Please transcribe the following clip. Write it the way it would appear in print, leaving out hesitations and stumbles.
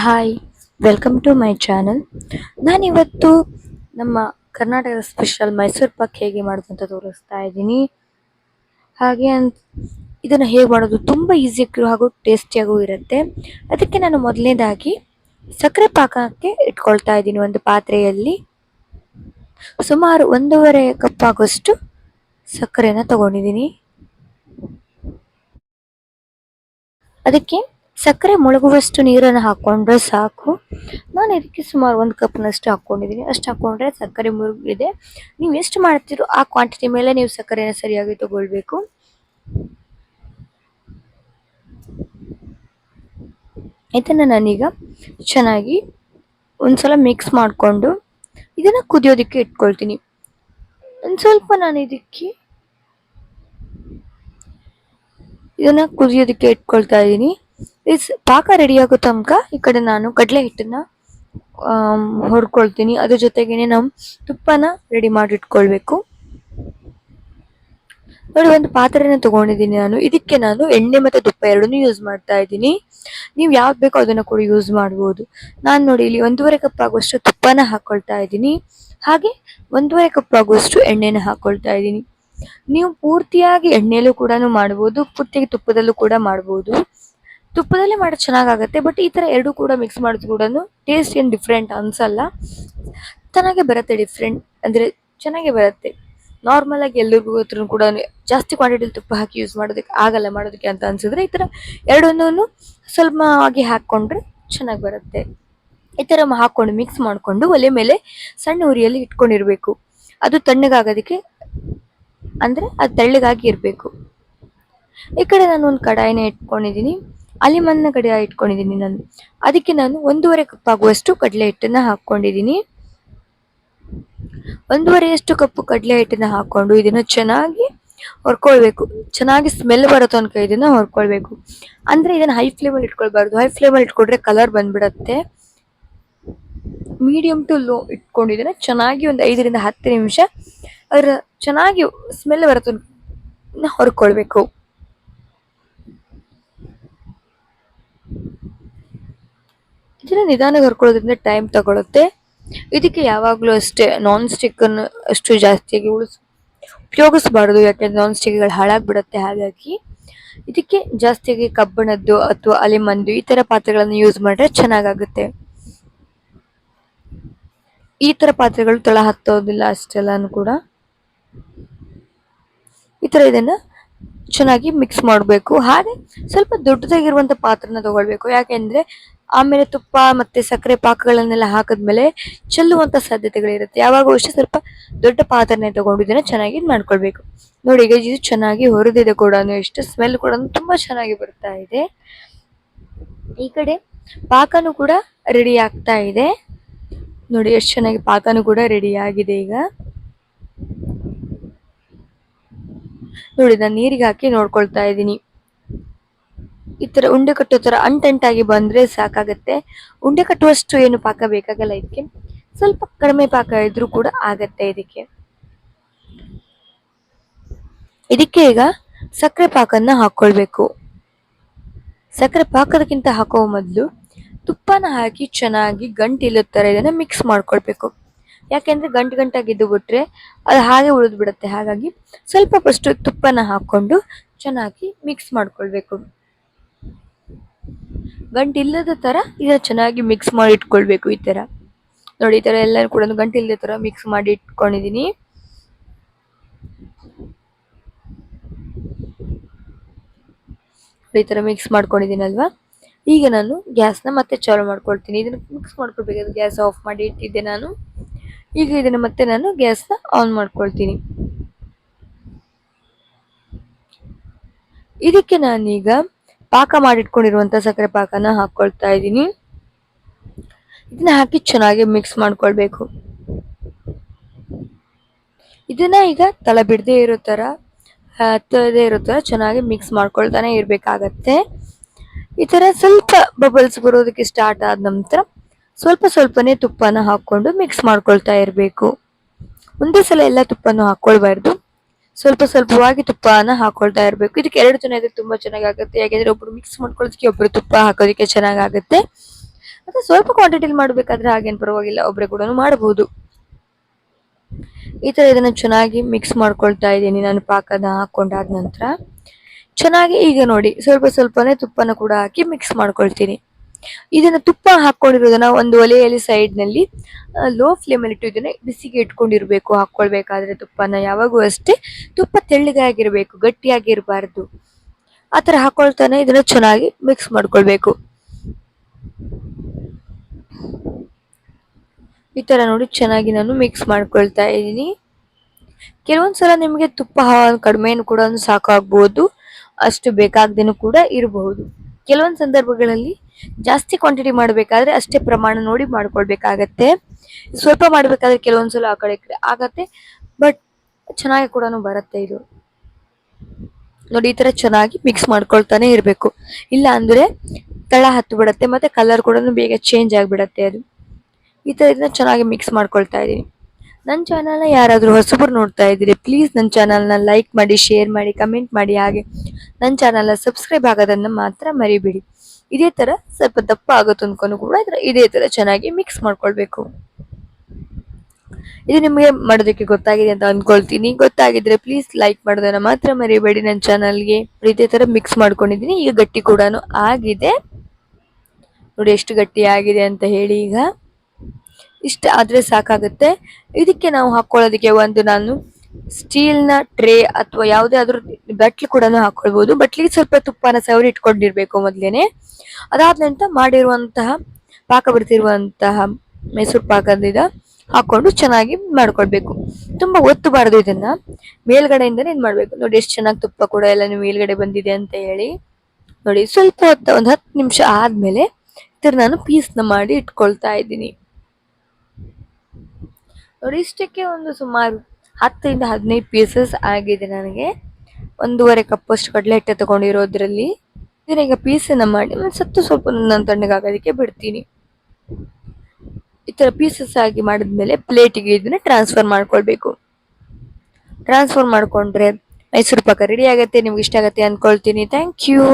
Hi, welcome to my channel. ನಾನಿವತ್ತು ನಮ್ಮ ಕರ್ನಾಟಕದ ಸ್ಪೆಷಲ್ ಮೈಸೂರು ಪಾಕ್ ಹೇಗೆ ಮಾಡೋದು ಅಂತ ತೋರಿಸ್ತಾ ಇದ್ದೀನಿ. ಹಾಗೆ ಇದನ್ನು ಹೇಗೆ ಮಾಡೋದು ತುಂಬ ಈಸಿಯಾಗಿರೋ ಹಾಗೂ ಟೇಸ್ಟಿಯಾಗೂ ಇರುತ್ತೆ. ಅದಕ್ಕೆ ನಾನು ಮೊದಲನೇದಾಗಿ ಸಕ್ಕರೆ ಪಾಕಕ್ಕೆ ಇಟ್ಕೊಳ್ತಾ ಇದ್ದೀನಿ. ಒಂದು ಪಾತ್ರೆಯಲ್ಲಿ ಸುಮಾರು 1.5 ಕಪ್ ಆಗೋಷ್ಟು ಸಕ್ಕರೆನ ತಗೊಂಡಿದ್ದೀನಿ. ಅದಕ್ಕೆ ಸಕ್ಕರೆ ಮುಳುಗುವಷ್ಟು ನೀರನ್ನು ಹಾಕ್ಕೊಂಡ್ರೆ ಸಾಕು. ನಾನು ಇದಕ್ಕೆ ಸುಮಾರು 1 ಕಪ್ನಷ್ಟು ಹಾಕ್ಕೊಂಡಿದ್ದೀನಿ. ಅಷ್ಟು ಹಾಕ್ಕೊಂಡ್ರೆ ಸಕ್ಕರೆ ಮುಳುಗಿದೆ. ನೀವು ಎಷ್ಟು ಮಾಡ್ತೀರೋ ಆ ಕ್ವಾಂಟಿಟಿ ಮೇಲೆ ನೀವು ಸಕ್ಕರೆನ ಸರಿಯಾಗಿ ತಗೊಳ್ಬೇಕು. ಇದನ್ನು ನಾನೀಗ ಚೆನ್ನಾಗಿ ಒಂದ್ಸಲ ಮಿಕ್ಸ್ ಮಾಡಿಕೊಂಡು ಇದನ್ನು ಕುದಿಯೋದಕ್ಕೆ ಇಟ್ಕೊಳ್ತೀನಿ. ಒಂದು ಸ್ವಲ್ಪ ನಾನು ಇದನ್ನು ಕುದಿಯೋದಕ್ಕೆ ಇಟ್ಕೊಳ್ತಾ ಇದ್ದೀನಿ. ಪಾಕ ರೆಡಿ ಆಗೋ ತನಕ ಈ ಕಡೆ ನಾನು ಕಡಲೆ ಹಿಟ್ಟನ್ನ ಹೊಡ್ಕೊಳ್ತೀನಿ. ಅದ್ರ ಜೊತೆಗೇನೆ ನಾವು ತುಪ್ಪನ ರೆಡಿ ಮಾಡಿ ಇಟ್ಕೊಳ್ಬೇಕು. ನೋಡಿ, ಒಂದು ಪಾತ್ರೆನ ತಗೊಂಡಿದ್ದೀನಿ ನಾನು. ಇದಕ್ಕೆ ನಾನು ಎಣ್ಣೆ ಮತ್ತು ತುಪ್ಪ ಎರಡನ್ನೂ ಯೂಸ್ ಮಾಡ್ತಾ ಇದ್ದೀನಿ. ನೀವು ಯಾವ್ದು ಬೇಕೋ ಅದನ್ನು ಕೂಡ ಯೂಸ್ ಮಾಡ್ಬೋದು. ನಾನು ನೋಡಿ ಇಲ್ಲಿ 1.5 ಕಪ್ ಆಗುವಷ್ಟು ತುಪ್ಪನ ಹಾಕ್ಕೊಳ್ತಾ ಇದ್ದೀನಿ. ಹಾಗೆ 1.5 ಕಪ್ ಆಗುವಷ್ಟು ಎಣ್ಣೆನ ಹಾಕ್ಕೊಳ್ತಾ ಇದ್ದೀನಿ. ನೀವು ಪೂರ್ತಿಯಾಗಿ ಎಣ್ಣೆಯಲ್ಲೂ ಕೂಡ ಮಾಡ್ಬೋದು, ಪೂರ್ತಿಯಾಗಿ ತುಪ್ಪದಲ್ಲೂ ಕೂಡ ಮಾಡ್ಬೋದು. ತುಪ್ಪದಲ್ಲೇ ಮಾಡೋದು ಚೆನ್ನಾಗಾಗುತ್ತೆ. ಬಟ್ ಈ ಥರ ಎರಡು ಕೂಡ ಮಿಕ್ಸ್ ಮಾಡೋದು ಕೂಡ ಟೇಸ್ಟ್ ಏನು ಡಿಫ್ರೆಂಟ್ ಅನ್ಸಲ್ಲ, ಚೆನ್ನಾಗೇ ಬರುತ್ತೆ. ಡಿಫ್ರೆಂಟ್ ಅಂದರೆ ಚೆನ್ನಾಗೇ ಬರುತ್ತೆ. ನಾರ್ಮಲ್ ಆಗಿ ಎಲ್ರಿಗೂ ಹತ್ರ ಕೂಡ ಜಾಸ್ತಿ ಕ್ವಾಂಟಿಟಿಲಿ ತುಪ್ಪ ಹಾಕಿ ಯೂಸ್ ಮಾಡೋದಕ್ಕೆ ಆಗಲ್ಲ ಮಾಡೋದಕ್ಕೆ ಅಂತ ಅನ್ಸಿದ್ರೆ ಈ ಥರ ಎರಡನ್ನೂ ಸ್ವಲ್ಪ ಆಗಿ ಹಾಕ್ಕೊಂಡ್ರೆ ಚೆನ್ನಾಗಿ ಬರುತ್ತೆ. ಈ ಥರ ಹಾಕ್ಕೊಂಡು ಮಿಕ್ಸ್ ಮಾಡಿಕೊಂಡು ಒಲೆ ಮೇಲೆ ಸಣ್ಣ ಉರಿಯಲ್ಲಿ ಇಟ್ಕೊಂಡಿರಬೇಕು. ಅದು ತಣ್ಣಗಾಗೋದಕ್ಕೆ, ಅಂದರೆ ಅದು ತೆಳ್ಳಗಾಗಿ ಇರಬೇಕು. ಈ ಕಡೆ ನಾನು ಒಂದು ಕಡಾಯಿನ ಇಟ್ಕೊಂಡಿದ್ದೀನಿ. ಅಲಿಮನ್ನ ಕಡಾಯಿ ಇಟ್ಕೊಂಡಿದ್ದೀನಿ ನಾನು. ಅದಕ್ಕೆ ನಾನು 1.5 ಕಪ್ ಆಗುವಷ್ಟು ಕಡಲೆ ಹಿಟ್ಟನ್ನು ಹಾಕ್ಕೊಂಡಿದ್ದೀನಿ. 1.5 ಕಪ್ ಕಡಲೆ ಹಿಟ್ಟನ್ನ ಹಾಕ್ಕೊಂಡು ಇದನ್ನು ಚೆನ್ನಾಗಿ ಹೊರ್ಕೊಳ್ಬೇಕು. ಚೆನ್ನಾಗಿ ಸ್ಮೆಲ್ ಬರೋ ತನಕ ಇದನ್ನು ಹೊರ್ಕೊಳ್ಬೇಕು. ಅಂದರೆ ಇದನ್ನು ಹೈ ಫ್ಲೇಮಲ್ಲಿ ಇಟ್ಕೊಳ್ಬಾರ್ದು. ಹೈ ಫ್ಲೇಮಲ್ಲಿ ಇಟ್ಕೊಂಡ್ರೆ ಕಲರ್ ಬಂದ್ಬಿಡತ್ತೆ. ಮೀಡಿಯಮ್ ಟು ಲೋ ಇಟ್ಕೊಂಡಿದ್ದೇನೆ. ಚೆನ್ನಾಗಿ ಒಂದು 5ರಿಂದ 10 ನಿಮಿಷ ಅದರ ಚೆನ್ನಾಗಿ ಸ್ಮೆಲ್ ಬರೋ ತನಕ ಹೊರ್ಕೊಳ್ಬೇಕು. ಇದನ್ನು ನಿಧಾನಕ್ಕೆ ಹೊರ್ಕೊಳ್ಳೋದ್ರಿಂದ ಟೈಮ್ ತಗೊಳುತ್ತೆ. ಇದಕ್ಕೆ ಯಾವಾಗಲೂ ಅಷ್ಟೇ ನಾನ್ ಸ್ಟಿಕ್ಕನ್ನು ಅಷ್ಟು ಜಾಸ್ತಿಯಾಗಿ ಉಪಯೋಗಿಸಬಾರ್ದು. ಯಾಕೆಂದರೆ ನಾನ್ ಸ್ಟಿಕ್ಗಳು ಹಾಳಾಗ್ಬಿಡುತ್ತೆ. ಹಾಗಾಗಿ ಇದಕ್ಕೆ ಜಾಸ್ತಿಯಾಗಿ ಕಬ್ಬಿಣದ್ದು ಅಥವಾ ಅಲಿಮಂದು ಈ ಥರ ಪಾತ್ರೆಗಳನ್ನು ಯೂಸ್ ಮಾಡಿದ್ರೆ ಚೆನ್ನಾಗಾಗುತ್ತೆ. ಈ ಥರ ಪಾತ್ರೆಗಳು ತಳ ಹತ್ತೋದಿಲ್ಲ ಅಷ್ಟೆಲ್ಲನೂ ಕೂಡ. ಈ ಥರ ಇದನ್ನು ಚೆನ್ನಾಗಿ ಮಿಕ್ಸ್ ಮಾಡಬೇಕು. ಹಾಗೆ ಸ್ವಲ್ಪ ದೊಡ್ಡದಾಗಿರುವಂಥ ಪಾತ್ರನ ತಗೊಳ್ಬೇಕು. ಯಾಕೆಂದರೆ ಆಮೇಲೆ ತುಪ್ಪ ಮತ್ತು ಸಕ್ಕರೆ ಪಾಕಗಳನ್ನೆಲ್ಲ ಹಾಕಿದ್ಮೇಲೆ ಚೆಲ್ಲುವಂಥ ಸಾಧ್ಯತೆಗಳಿರುತ್ತೆ. ಯಾವಾಗೂ ಅಷ್ಟೇ ಸ್ವಲ್ಪ ದೊಡ್ಡ ಪಾತ್ರೆನೇ ತಗೊಂಡು ಇದನ್ನು ಚೆನ್ನಾಗಿ ಮಾಡ್ಕೊಳ್ಬೇಕು. ನೋಡಿ, ಈಗ ಇದು ಚೆನ್ನಾಗಿ ಹೊರದಿದೆ ಕೂಡ. ಎಷ್ಟು ಸ್ಮೆಲ್ ಕೂಡ ತುಂಬ ಚೆನ್ನಾಗಿ ಬರ್ತಾ ಇದೆ. ಈ ಕಡೆ ಪಾಕನೂ ಕೂಡ ರೆಡಿ ಆಗ್ತಾ ಇದೆ. ನೋಡಿ ಎಷ್ಟು ಚೆನ್ನಾಗಿ ಪಾಕನೂ ಕೂಡ ರೆಡಿ ಆಗಿದೆ. ಈಗ ನೋಡಿ, ನಾನು ನೀರಿಗೆ ಹಾಕಿ ನೋಡ್ಕೊಳ್ತಾ ಇದ್ದೀನಿ. ಈ ಥರ ಉಂಡೆ ಕಟ್ಟೋ ಥರ ಅಂಟಂಟಾಗಿ ಬಂದರೆ ಸಾಕಾಗತ್ತೆ. ಉಂಡೆ ಕಟ್ಟುವಷ್ಟು ಏನು ಪಾಕ ಬೇಕಾಗಲ್ಲ. ಇದಕ್ಕೆ ಸ್ವಲ್ಪ ಕಡಿಮೆ ಪಾಕ ಇದ್ರೂ ಕೂಡ ಆಗತ್ತೆ. ಇದಕ್ಕೆ ಈಗ ಸಕ್ಕರೆ ಪಾಕನ್ನ ಹಾಕ್ಕೊಳ್ಬೇಕು. ಸಕ್ಕರೆ ಪಾಕದಕ್ಕಿಂತ ಹಾಕೋ ಮೊದಲು ತುಪ್ಪನ ಹಾಕಿ ಚೆನ್ನಾಗಿ ಗಂಟಿಲ್ಲದ ಥರ ಇದನ್ನು ಮಿಕ್ಸ್ ಮಾಡ್ಕೊಳ್ಬೇಕು. ಯಾಕೆಂದರೆ ಗಂಟಾಗಿದ್ದು ಬಿಟ್ರೆ ಅದು ಹಾಗೆ ಉಳಿದು ಬಿಡುತ್ತೆ. ಹಾಗಾಗಿ ಸ್ವಲ್ಪ ಫಸ್ಟು ತುಪ್ಪನ ಹಾಕ್ಕೊಂಡು ಚೆನ್ನಾಗಿ ಮಿಕ್ಸ್ ಮಾಡ್ಕೊಳ್ಬೇಕು. ಗಂಟಿಲ್ಲದ ಥರ ಇದನ್ನು ಚೆನ್ನಾಗಿ ಮಿಕ್ಸ್ ಮಾಡಿ ಇಟ್ಕೊಳ್ಬೇಕು. ಈ ಥರ ನೋಡಿ, ಈ ಥರ ಎಲ್ಲರೂ ಕೂಡ ಗಂಟಿಲ್ಲದ ಥರ ಮಿಕ್ಸ್ ಮಾಡಿ ಇಟ್ಕೊಂಡಿದ್ದೀನಿ. ಈ ಥರ ಮಿಕ್ಸ್ ಮಾಡ್ಕೊಂಡಿದ್ದೀನಲ್ವಾ. ಈಗ ನಾನು ಗ್ಯಾಸ್ನ ಮತ್ತೆ ಚಾಲು ಮಾಡ್ಕೊಳ್ತೀನಿ. ಇದನ್ನು ಮಿಕ್ಸ್ ಮಾಡ್ಕೊಳ್ಬೇಕಾದ್ರೆ ಗ್ಯಾಸ್ ಆಫ್ ಮಾಡಿ ಇಟ್ಟಿದ್ದೆ ನಾನು. ಈಗ ಇದನ್ನು ಮತ್ತೆ ನಾನು ಗ್ಯಾಸ್ನ ಆನ್ ಮಾಡ್ಕೊಳ್ತೀನಿ. ಇದಕ್ಕೆ ನಾನೀಗ ಪಾಕ ಮಾಡಿಟ್ಕೊಂಡಿರುವಂಥ ಸಕ್ಕರೆ ಪಾಕನ ಹಾಕ್ಕೊಳ್ತಾ ಇದ್ದೀನಿ. ಇದನ್ನ ಹಾಕಿ ಚೆನ್ನಾಗಿ ಮಿಕ್ಸ್ ಮಾಡ್ಕೊಳ್ಬೇಕು. ಇದನ್ನ ಈಗ ತಳ ಬಿಡದೆ ಇರೋ ಥರ, ಹತ್ತದೇ ಇರೋ ಥರ ಚೆನ್ನಾಗಿ ಮಿಕ್ಸ್ ಮಾಡ್ಕೊಳ್ತಾನೆ ಇರಬೇಕಾಗತ್ತೆ. ಈ ಥರ ಸ್ವಲ್ಪ ಬಬಲ್ಸ್ ಬರೋದಕ್ಕೆ ಸ್ಟಾರ್ಟ್ ಆದ ನಂತರ ಸ್ವಲ್ಪನೇ ತುಪ್ಪನ ಹಾಕ್ಕೊಂಡು ಮಿಕ್ಸ್ ಮಾಡ್ಕೊಳ್ತಾ ಇರಬೇಕು. ಒಂದೇ ಸಲ ಎಲ್ಲ ತುಪ್ಪನೂ ಹಾಕ್ಕೊಳ್ಬಾರ್ದು. ಸ್ವಲ್ಪವಾಗಿ ತುಪ್ಪನ ಹಾಕ್ಕೊಳ್ತಾ ಇರಬೇಕು. ಇದಕ್ಕೆ 2 ಜನ ಇದ್ರೆ ತುಂಬ ಚೆನ್ನಾಗಿ ಆಗುತ್ತೆ. ಯಾಕೆಂದರೆ ಒಬ್ಬರು ಮಿಕ್ಸ್ ಮಾಡ್ಕೊಳ್ಳೋದಕ್ಕೆ, ಒಬ್ಬರು ತುಪ್ಪ ಹಾಕೋದಕ್ಕೆ ಚೆನ್ನಾಗಾಗುತ್ತೆ. ಮತ್ತೆ ಸ್ವಲ್ಪ ಕ್ವಾಂಟಿಟಿಲಿ ಮಾಡಬೇಕಾದ್ರೆ ಹಾಗೇನು ಪರವಾಗಿಲ್ಲ, ಒಬ್ಬರೇ ಕೂಡ ಮಾಡಬಹುದು. ಈ ತರ ಇದನ್ನ ಚೆನ್ನಾಗಿ ಮಿಕ್ಸ್ ಮಾಡ್ಕೊಳ್ತಾ ಇದ್ದೀನಿ ನಾನು ಪಾಕನ ಹಾಕೊಂಡಾದ ನಂತರ. ಚೆನ್ನಾಗಿ ಈಗ ನೋಡಿ ಸ್ವಲ್ಪ ಸ್ವಲ್ಪನೇ ತುಪ್ಪನ ಕೂಡ ಹಾಕಿ ಮಿಕ್ಸ್ ಮಾಡ್ಕೊಳ್ತೀನಿ. ಇದನ್ನ ತುಪ್ಪ ಹಾಕೊಂಡಿರೋದನ್ನ ಒಂದು ಒಲೆಯಲ್ಲಿ ಸೈಡ್ ನಲ್ಲಿ ಲೋ ಫ್ಲೇಮ್ ಅಲ್ಲಿ ಇಟ್ಟು ಇದನ್ನ ಬಿಸಿಗೆ ಇಟ್ಕೊಂಡಿರ್ಬೇಕು. ಹಾಕೊಳ್ಬೇಕಾದ್ರೆ ತುಪ್ಪನ ಯಾವಾಗೂ ಅಷ್ಟೇ ತುಪ್ಪ ತೆಳ್ಳಗೆ ಆಗಿರ್ಬೇಕು, ಗಟ್ಟಿಯಾಗಿರ್ಬಾರ್ದು. ಆತರ ಹಾಕೊಳ್ತಾನೆ ಇದನ್ನ ಚೆನ್ನಾಗಿ ಮಿಕ್ಸ್ ಮಾಡ್ಕೊಳ್ಬೇಕು. ಈ ತರ ನೋಡಿ ಚೆನ್ನಾಗಿ ನಾನು ಮಿಕ್ಸ್ ಮಾಡ್ಕೊಳ್ತಾ ಇದ್ದೀನಿ. ಕೆಲವೊಂದ್ಸಲ ನಿಮಗೆ ತುಪ್ಪ ಕಡಿಮೆನು ಕೂಡ ಸಾಕಾಗ್ಬಹುದು, ಅಷ್ಟು ಬೇಕಾಗ್ದೇನು ಕೂಡ ಇರಬಹುದು. ಕೆಲವೊಂದು ಸಂದರ್ಭಗಳಲ್ಲಿ ಜಾಸ್ತಿ ಕ್ವಾಂಟಿಟಿ ಮಾಡಬೇಕಾದ್ರೆ ಅಷ್ಟೇ ಪ್ರಮಾಣ ನೋಡಿ ಮಾಡ್ಕೊಳ್ಬೇಕಾಗತ್ತೆ. ಸ್ವಲ್ಪ ಮಾಡಬೇಕಾದ್ರೆ ಕೆಲವೊಂದ್ಸಲ ಆ ಕಡೆ ಆಗತ್ತೆ, ಬಟ್ ಚೆನ್ನಾಗಿ ಕೂಡ ಬರುತ್ತೆ ಇದು. ನೋಡಿ ಈ ತರ ಚೆನ್ನಾಗಿ ಮಿಕ್ಸ್ ಮಾಡ್ಕೊಳ್ತಾನೆ ಇರಬೇಕು, ಇಲ್ಲ ಅಂದ್ರೆ ತಳ ಹತ್ತು ಬಿಡತ್ತೆ, ಮತ್ತೆ ಕಲರ್ ಕೂಡ ಬೇಗ ಚೇಂಜ್ ಆಗಿಬಿಡತ್ತೆ ಅದು. ಈ ತರ ಇದನ್ನ ಚೆನ್ನಾಗಿ ಮಿಕ್ಸ್ ಮಾಡ್ಕೊಳ್ತಾ ಇದೀನಿ. ನನ್ನ ಚಾನಲ್ನ ಯಾರಾದರೂ ಹೊಸಬರು ನೋಡ್ತಾ ಇದ್ದೀರಿ, ಪ್ಲೀಸ್ ನನ್ನ ಚಾನಲ್ನ ಲೈಕ್ ಮಾಡಿ, ಶೇರ್ ಮಾಡಿ, ಕಮೆಂಟ್ ಮಾಡಿ, ಹಾಗೆ ನನ್ನ ಚಾನಲ್ನ ಸಬ್ಸ್ಕ್ರೈಬ್ ಆಗೋದನ್ನು ಮಾತ್ರ ಮರಿಬೇಡಿ. ಇದೇ ತರ ಸ್ವಲ್ಪ ದಪ್ಪ ಆಗುತ್ತೆ ಅಂದ್ಕೊಂಡು ಕೂಡ ಇದೇ ತರ ಚೆನ್ನಾಗಿ ಮಿಕ್ಸ್ ಮಾಡ್ಕೊಳ್ಬೇಕು. ಇದು ನಿಮಗೆ ಮಾಡೋದಕ್ಕೆ ಗೊತ್ತಾಗಿದೆ ಅಂತ ಅನ್ಕೊಳ್ತೀನಿ. ಗೊತ್ತಾಗಿದ್ರೆ ಪ್ಲೀಸ್ ಲೈಕ್ ಮಾಡೋದನ್ನ ಮಾತ್ರ ಮರಿಬೇಡಿ ನನ್ನ ಚಾನಲ್ಗೆ. ಇದೇ ತರ ಮಿಕ್ಸ್ ಮಾಡ್ಕೊಂಡಿದ್ದೀನಿ. ಈಗ ಗಟ್ಟಿ ಕೂಡ ಆಗಿದೆ ನೋಡಿ, ಎಷ್ಟು ಗಟ್ಟಿ ಆಗಿದೆ ಅಂತ ಹೇಳಿ. ಈಗ ಇಷ್ಟ ಆದ್ರೆ ಸಾಕಾಗುತ್ತೆ. ಇದಕ್ಕೆ ನಾವು ಹಾಕೊಳ್ಳೋದಕ್ಕೆ ಒಂದು ನಾನು ಸ್ಟೀಲ್ನ ಟ್ರೇ ಅಥವಾ ಯಾವುದೇ ಆದ್ರೂ ಬಟ್ಲು ಕೂಡ ಹಾಕೊಳ್ಬಹುದು. ಬಟ್ಲಿಗೆ ಸ್ವಲ್ಪ ತುಪ್ಪನ ಸವರಿ ಇಟ್ಕೊಂಡಿರ್ಬೇಕು ಮೊದ್ಲೇನೆ. ಅದಾದ ನಂತರ ಮಾಡಿರುವಂತಹ ಪಾಕ ಬರ್ತಿರುವಂತಹ ಮೈಸೂರು ಪಾಕದಿಂದ ಹಾಕೊಂಡು ಚೆನ್ನಾಗಿ ಮಾಡ್ಕೊಳ್ಬೇಕು. ತುಂಬಾ ಒತ್ತಬಾರದು ಇದನ್ನ, ಮೇಲ್ಗಡೆಯಿಂದನೇ ಇದ್ ಮಾಡ್ಬೇಕು. ನೋಡಿ ಎಷ್ಟು ಚೆನ್ನಾಗಿ ತುಪ್ಪ ಕೂಡ ಎಲ್ಲ ಮೇಲ್ಗಡೆ ಬಂದಿದೆ ಅಂತ ಹೇಳಿ. ನೋಡಿ ಸ್ವಲ್ಪ ಹೊತ್ತು ಒಂದು 10 ನಿಮಿಷ ಆದ್ಮೇಲೆ ಇತರ ನಾನು ಪೀಸ್ನ ಮಾಡಿ ಇಟ್ಕೊಳ್ತಾ ಇದ್ದೀನಿ. ನೋಡಿ ಇಷ್ಟಕ್ಕೆ ಒಂದು ಸುಮಾರು 10 ಇಂದ 15 ಪೀಸಸ್ ಆಗಿದೆ ನನಗೆ. 1.5 ಕಪ್ ಅಷ್ಟು ಕಡಲೆ ಹಿಟ್ಟು ತಗೊಂಡಿರೋದ್ರಲ್ಲಿ ಇದನ್ನ ಈಗ ಪೀಸನ್ನ ಮಾಡಿ ಸ್ವಲ್ಪ ನಾನು ತಣ್ಣಗಾಗೋದಕ್ಕೆ ಬಿಡ್ತೀನಿ. ಈ ತರ ಪೀಸಸ್ ಆಗಿ ಮಾಡಿದ್ಮೇಲೆ ಪ್ಲೇಟಿಗೆ ಇದನ್ನ ಟ್ರಾನ್ಸ್ಫರ್ ಮಾಡ್ಕೊಳ್ಬೇಕು. ಟ್ರಾನ್ಸ್ಫರ್ ಮಾಡ್ಕೊಂಡ್ರೆ ಮೈಸೂರು ಪಾಕ ರೆಡಿ ಆಗುತ್ತೆ. ನಿಮ್ಗೆ ಇಷ್ಟ ಆಗುತ್ತೆ ಅನ್ಕೊಳ್ತೀನಿ. Thank you.